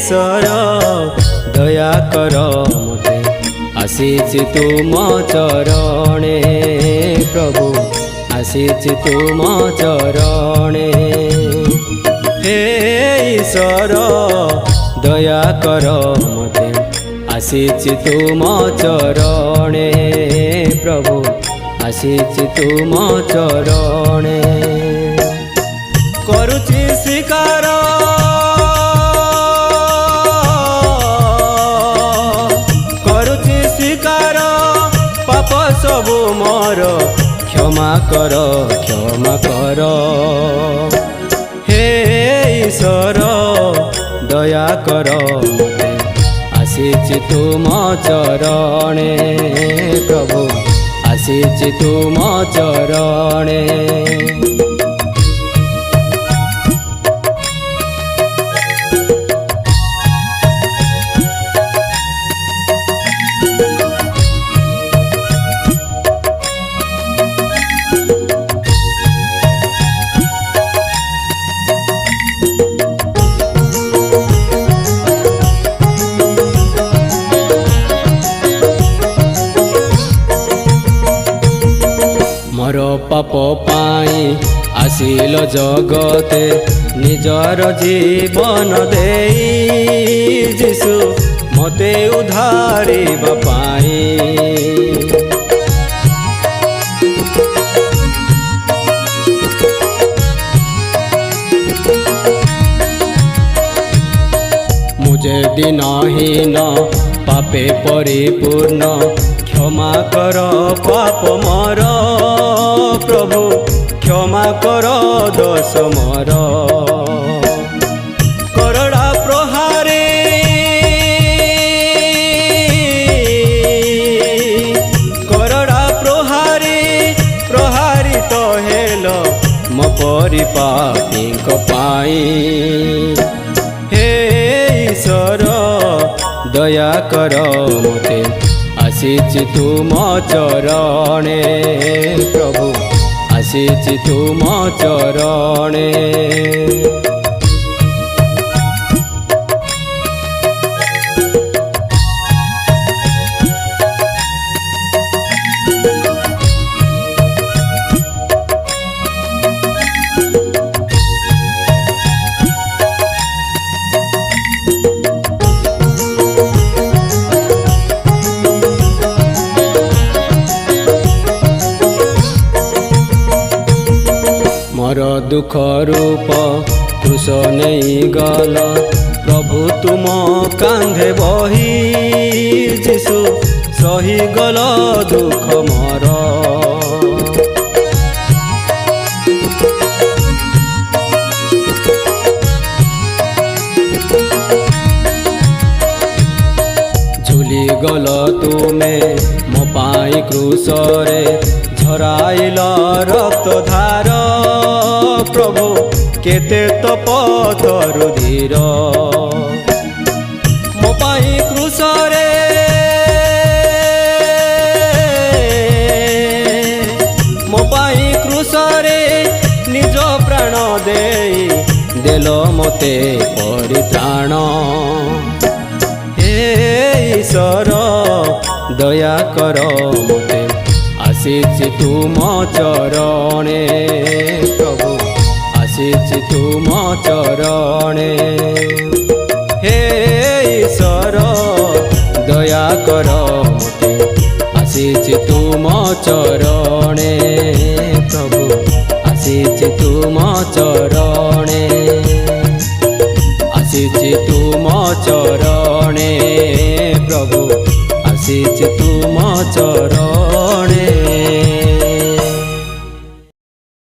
ईश्वर दया कर मते आसीछि तुम चरणे प्रभु आसीछि तुम चरणे हे ईश्वर दया कर मते आसीछि तुम चरणे प्रभु आसीछि तुम चरणे करुछि स्वीकार करुछि स्वीकार पाप सबु मोर क्षमा कर हे ईश्वर दया कर मते आसीछि तुम चरणे प्रभु आसीछि तुम चरणे मोर पाप पाई आसिल जगते निजर जीवन देई जीशु मते उद्धारिबा पाई मुझे दिनहीन पापे परिपूर्ण क्षमा कर पाप मोर प्रभु क्षमा कर दोष मोर करड़ा प्रहारे प्रहारित हेल मो परि पापीक पाई हे ईश्वर दया कर मते आसीछि तुम चरणे प्रभु आसीछि तुम चरणे मोर दुख रूप क्रूस नहीं गल प्रभु तुम कांधे बही जीशु सही गल दुख मोर झूली गल तुमे मो पाई क्रूस रे झराइल रक्त धार प्रभु केते तप तरुधीर मो पाई क्रूस रे निज प्राण देई देल मते परित्राण हे ईश्वर दया कर मते आसीछि तुम चरणे प्रभु आसीछि तुम चरणे हे ईश्वर दया कर मते आसीछि तुम चरणे प्रभु आसीछि तुम चरणे आसीछि तुम चरणे प्रभु आसीछि तुम चरणे।